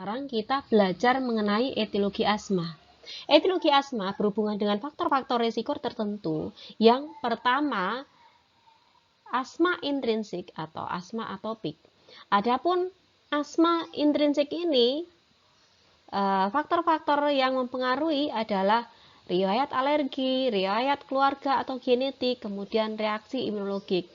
Sekarang kita belajar mengenai etiologi asma. Etiologi asma berhubungan dengan faktor-faktor risiko tertentu. Yang pertama, asma intrinsik atau asma atopik. Adapun asma intrinsik ini, faktor-faktor yang mempengaruhi adalah riwayat alergi, riwayat keluarga atau genetik, kemudian reaksi imunologik.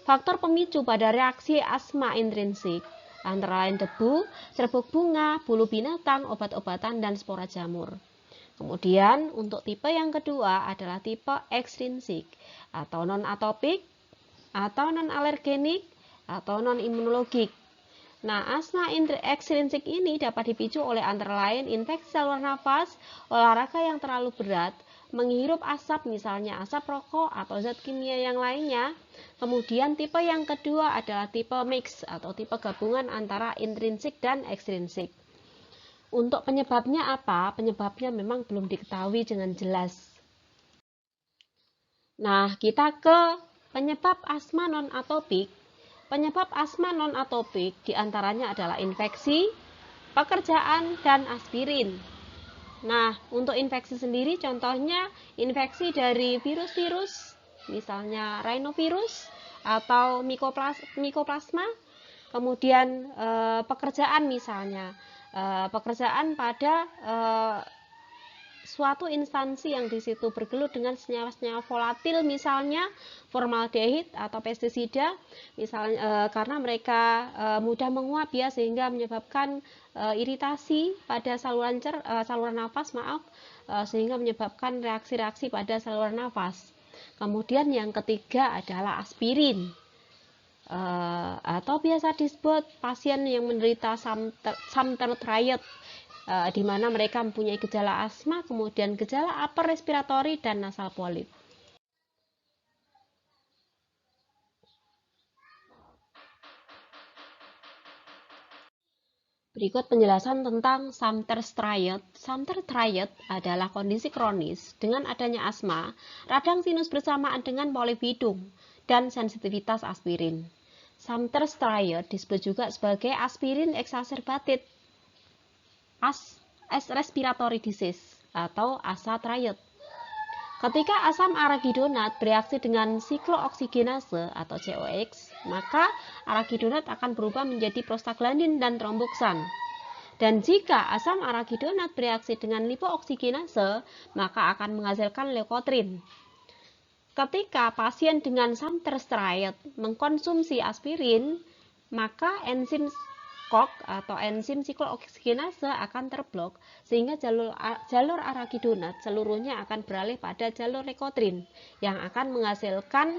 Faktor pemicu pada reaksi asma intrinsik antara lain debu, serbuk bunga, bulu binatang, obat-obatan, dan spora jamur. Kemudian untuk tipe yang kedua adalah tipe ekstrinsik atau non-atopik, atau non-alergenik, atau non-imunologik. Nah, asma ekstrinsik ini dapat dipicu oleh antara lain infeksi saluran nafas, olahraga yang terlalu berat, menghirup asap misalnya asap rokok atau zat kimia yang lainnya. Kemudian tipe yang kedua adalah tipe mix atau tipe gabungan antara intrinsik dan ekstrinsik. Untuk penyebabnya apa? Penyebabnya memang belum diketahui dengan jelas. Nah, kita ke penyebab asma non-atopik. Penyebab asma non-atopik diantaranya adalah infeksi, pekerjaan, dan aspirin. Nah, untuk infeksi sendiri contohnya infeksi dari virus-virus, misalnya rhinovirus atau mycoplasma. Kemudian pekerjaan misalnya, pekerjaan pada suatu instansi yang di situ bergelut dengan senyawa-senyawa volatil, misalnya formaldehid atau pestisida, misalnya karena mereka mudah menguap ya, sehingga menyebabkan iritasi pada saluran nafas, sehingga menyebabkan reaksi-reaksi pada saluran nafas. Kemudian yang ketiga adalah aspirin, atau biasa disebut pasien yang menderita Sumter triad, di mana mereka mempunyai gejala asma, kemudian gejala upper respiratory dan nasal polyp. Berikut penjelasan tentang Sumter triad. Sumter triad adalah kondisi kronis dengan adanya asma, radang sinus bersamaan dengan polip hidung, dan sensitivitas aspirin. Sumter triad disebut juga sebagai aspirin exacerbated respiratory disease atau ASA triad. Ketika asam aragidonat bereaksi dengan siklooksigenase atau COX, maka aragidonat akan berubah menjadi prostaglandin dan tromboksan. Dan jika asam aragidonat bereaksi dengan lipooksigenase, maka akan menghasilkan leukotrin. Ketika pasien dengan Sumter triad mengkonsumsi aspirin, maka enzim COX atau enzim siklooksigenase akan terblok, sehingga jalur aragidonat seluruhnya akan beralih pada jalur leukotrin yang akan menghasilkan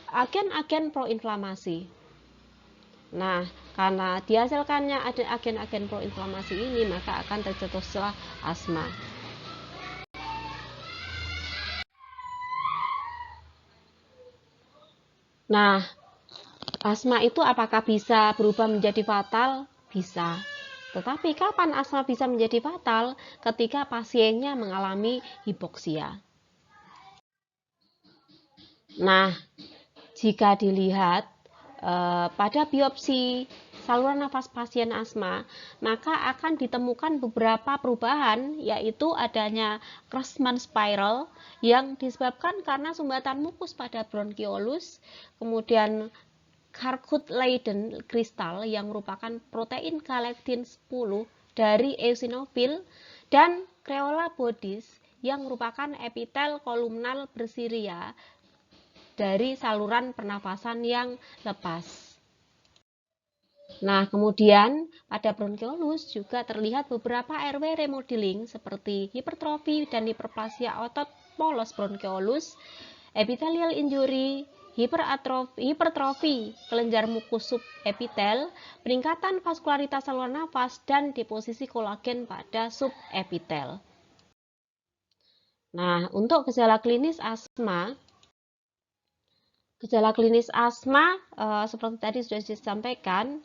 agen-agen proinflamasi. Nah, karena dihasilkannya ada agen-agen proinflamasi ini, maka akan tercetuslah asma. Nah, asma itu apakah bisa berubah menjadi fatal? Bisa. Tetapi kapan asma bisa menjadi fatal? Ketika pasiennya mengalami hipoksia. Nah, jika dilihat pada biopsi saluran nafas pasien asma, maka akan ditemukan beberapa perubahan, yaitu adanya Creutzmann spiral yang disebabkan karena sumbatan mukus pada bronkiolus, kemudian Charcot-Leyden kristal yang merupakan protein galaktin 10 dari eosinofil, dan Crayola bodies yang merupakan epitel kolumnal bersiria dari saluran pernafasan yang lepas. Nah, kemudian pada bronkiolus juga terlihat beberapa RW remodeling seperti hipertrofi dan hiperplasia otot polos bronkiolus, epithelial injury, hipertrofi kelenjar mukus subepitel, peningkatan vaskularitas saluran nafas, dan deposisi kolagen pada subepitel. Nah, untuk gejala klinis asma, seperti tadi sudah disampaikan,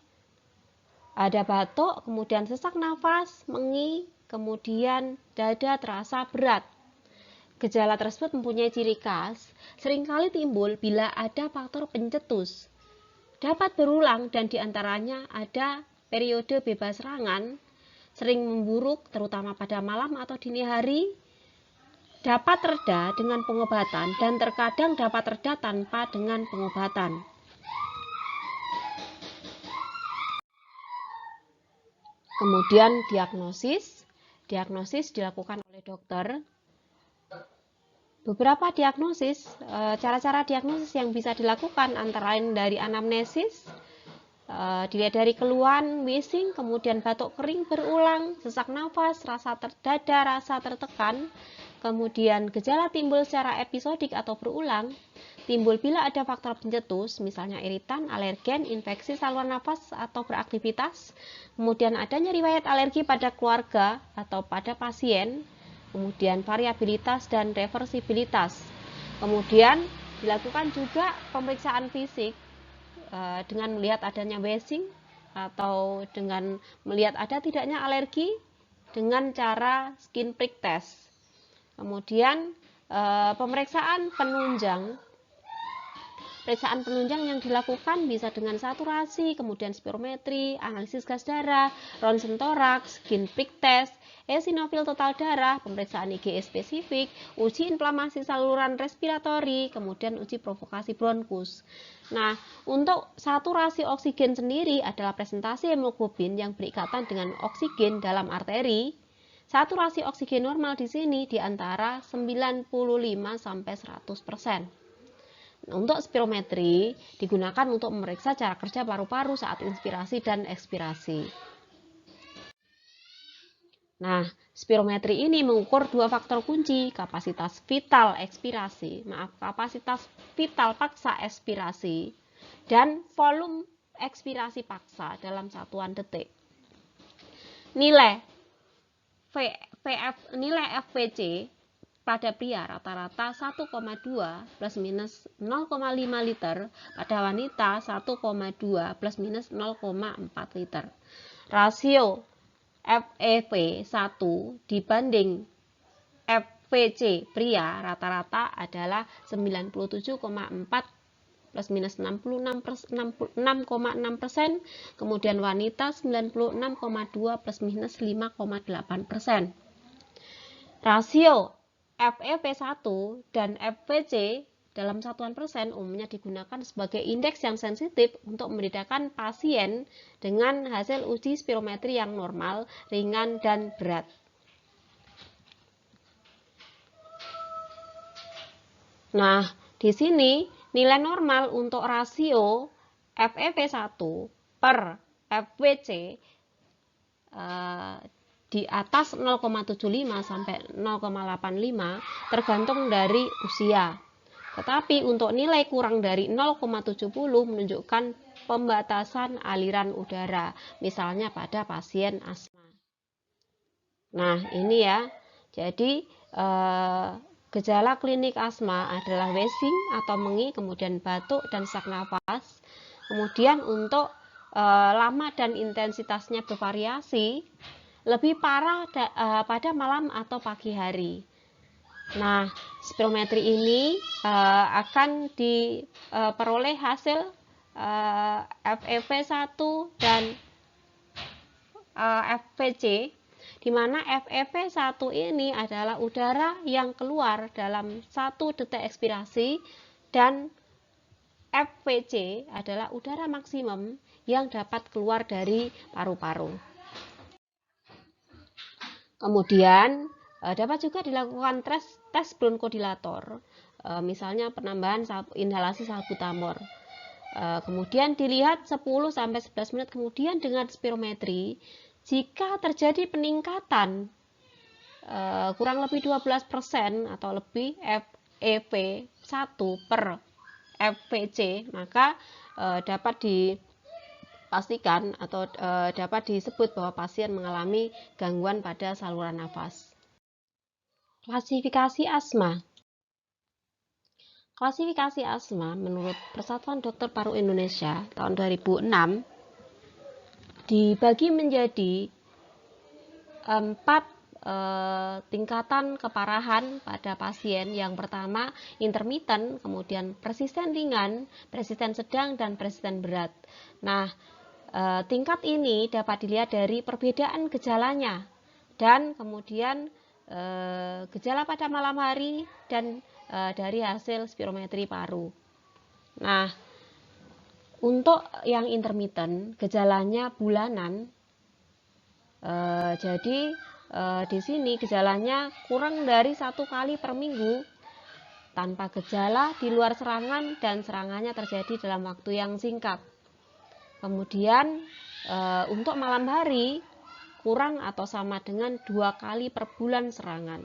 ada batuk, kemudian sesak nafas, mengi, kemudian dada terasa berat. Gejala tersebut mempunyai ciri khas, seringkali timbul bila ada faktor pencetus. Dapat berulang dan diantaranya ada periode bebas serangan, sering memburuk terutama pada malam atau dini hari, dapat reda dengan pengobatan dan terkadang dapat reda tanpa dengan pengobatan. Kemudian diagnosis dilakukan oleh dokter. Beberapa diagnosis, cara-cara diagnosis yang bisa dilakukan antara lain dari anamnesis, dilihat dari keluhan, wheezing, kemudian batuk kering berulang, sesak nafas, rasa dada, rasa tertekan, kemudian gejala timbul secara episodik atau berulang, timbul bila ada faktor pencetus, misalnya iritan, alergen, infeksi saluran nafas atau beraktivitas, kemudian adanya riwayat alergi pada keluarga atau pada pasien, kemudian variabilitas dan reversibilitas. Kemudian dilakukan juga pemeriksaan fisik dengan melihat adanya wheezing atau dengan melihat ada tidaknya alergi dengan cara skin prick test. Kemudian pemeriksaan penunjang yang dilakukan bisa dengan saturasi, kemudian spirometri, analisis gas darah, ronsen toraks, skin prick test, eosinofil total darah, pemeriksaan IgE spesifik, uji inflamasi saluran respiratori, kemudian uji provokasi bronkus. Nah, untuk saturasi oksigen sendiri adalah presentasi hemoglobin yang berikatan dengan oksigen dalam arteri. Saturasi oksigen normal di sini di antara 95 sampai 100%. Untuk spirometri digunakan untuk memeriksa cara kerja paru-paru saat inspirasi dan ekspirasi. Nah, spirometri ini mengukur dua faktor kunci, kapasitas vital paksa ekspirasi dan volume ekspirasi paksa dalam satuan detik. Nilai FVC pada pria rata-rata 1,2 plus minus 0,5 liter, pada wanita 1,2 plus minus 0,4 liter. Rasio FEV1 dibanding FVC pria rata-rata adalah 97,4 plus minus 6,6%, kemudian wanita 96,2 plus minus 5,8%. Rasio FEV1 dan FVC dalam satuan persen umumnya digunakan sebagai indeks yang sensitif untuk membedakan pasien dengan hasil uji spirometri yang normal, ringan, dan berat. Nah, di sini nilai normal untuk rasio FEV1 per FVC di atas 0,75 sampai 0,85 tergantung dari usia. Tetapi untuk nilai kurang dari 0,70 menunjukkan pembatasan aliran udara, misalnya pada pasien asma. Nah, ini ya. Jadi gejala klinik asma adalah wheezing atau mengi, kemudian batuk dan sesak nafas. Kemudian untuk lama dan intensitasnya bervariasi, lebih parah pada malam atau pagi hari. Nah, spirometri ini akan diperoleh hasil FEV1 dan FVC, di mana FEV1 ini adalah udara yang keluar dalam 1 detik ekspirasi dan FVC adalah udara maksimum yang dapat keluar dari paru-paru. Kemudian dapat juga dilakukan tes bronkodilator, misalnya penambahan inhalasi salbutamol. Kemudian dilihat 10-11 menit kemudian dengan spirometri, jika terjadi peningkatan kurang lebih 12% atau lebih FEV1 per FVC, maka dapat dipastikan atau dapat disebut bahwa pasien mengalami gangguan pada saluran nafas. Klasifikasi asma. Klasifikasi asma menurut Persatuan Dokter Paru Indonesia tahun 2006 dibagi menjadi 4 tingkatan keparahan pada pasien. Yang pertama intermittent, kemudian persisten ringan, persisten sedang, dan persisten berat. Nah, tingkat ini dapat dilihat dari perbedaan gejalanya dan kemudian gejala pada malam hari dan dari hasil spirometri paru. Nah, untuk yang intermittent, gejalanya bulanan. Jadi di sini gejalanya kurang dari 1 kali per minggu, tanpa gejala di luar serangan dan serangannya terjadi dalam waktu yang singkat. Kemudian untuk malam hari kurang atau sama dengan 2 kali per bulan serangan.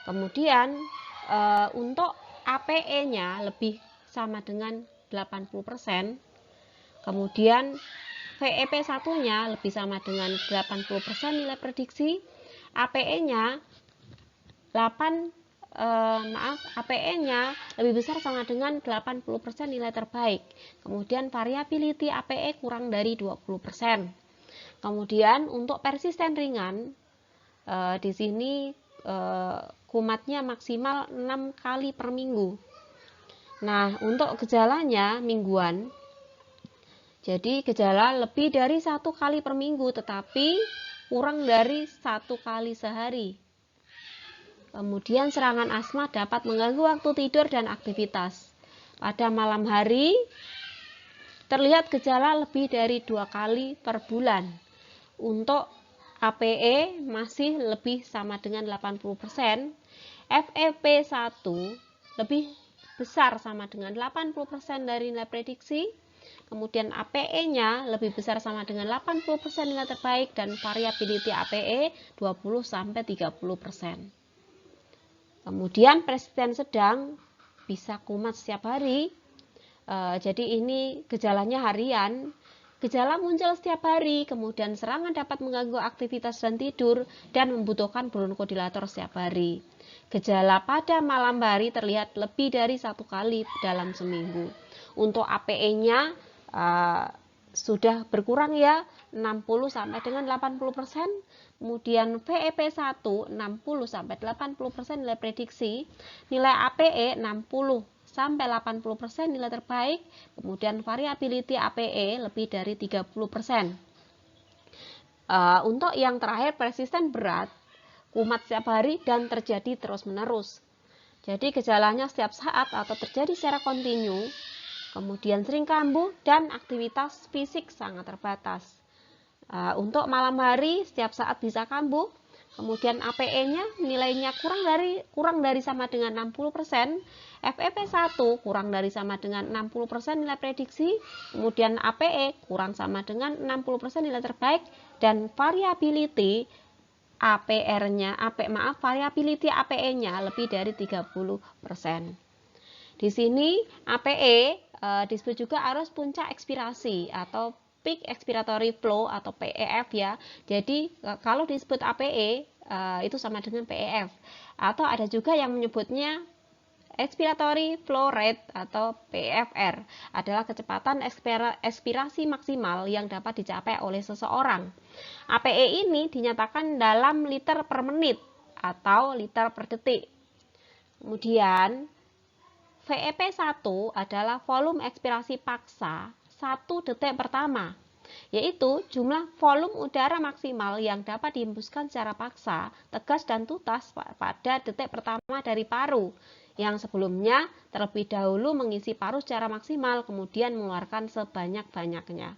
Kemudian untuk APE-nya lebih sama dengan 80%. Kemudian VEP1-nya lebih sama dengan 80% nilai prediksi. APE-nya APE-nya lebih besar sama dengan 80% nilai terbaik. Kemudian variability APE kurang dari 20%. Kemudian untuk persisten ringan, di sini kumatnya maksimal 6 kali per minggu. Nah, untuk gejalanya mingguan, jadi gejala lebih dari 1 kali per minggu tetapi kurang dari 1 kali sehari. Kemudian serangan asma dapat mengganggu waktu tidur dan aktivitas. Pada malam hari terlihat gejala lebih dari 2 kali per bulan. Untuk APE masih lebih sama dengan 80%. FEP1 lebih besar sama dengan 80% dari nilai prediksi. Kemudian APE-nya lebih besar sama dengan 80% nilai terbaik dan variability APE 20-30%. Kemudian persisten sedang bisa kumat setiap hari. Jadi ini gejalanya harian. Gejala muncul setiap hari, kemudian serangan dapat mengganggu aktivitas dan tidur dan membutuhkan bronkodilator setiap hari. Gejala pada malam hari terlihat lebih dari 1 kali dalam seminggu. Untuk APE-nya sudah berkurang ya, 60 sampai dengan 80%. Kemudian VEP1 60 sampai 80% nilai prediksi, nilai APE 60 sampai 80% nilai terbaik, kemudian variability APE lebih dari 30%. Untuk yang terakhir persisten berat, kumat setiap hari dan terjadi terus-menerus. Jadi gejalanya setiap saat atau terjadi secara kontinu, kemudian sering kambuh dan aktivitas fisik sangat terbatas. Untuk malam hari setiap saat bisa kambuh, kemudian APE-nya nilainya kurang dari sama dengan 60%, FEP1 kurang dari sama dengan 60% nilai prediksi, kemudian APE kurang sama dengan 60% nilai terbaik, dan variability variability APE-nya lebih dari 30%. Di sini APE disebut juga arus puncak ekspirasi atau peak expiratory flow atau PEF ya. Jadi kalau disebut APE itu sama dengan PEF. Atau ada juga yang menyebutnya expiratory flow rate atau PFR, adalah kecepatan ekspirasi maksimal yang dapat dicapai oleh seseorang. APE ini dinyatakan dalam liter per menit atau liter per detik. Kemudian VEP1 adalah volume ekspirasi paksa 1 detik pertama, yaitu jumlah volume udara maksimal yang dapat dihembuskan secara paksa, tegas dan tuntas pada detik pertama dari paru, yang sebelumnya terlebih dahulu mengisi paru secara maksimal kemudian mengeluarkan sebanyak-banyaknya.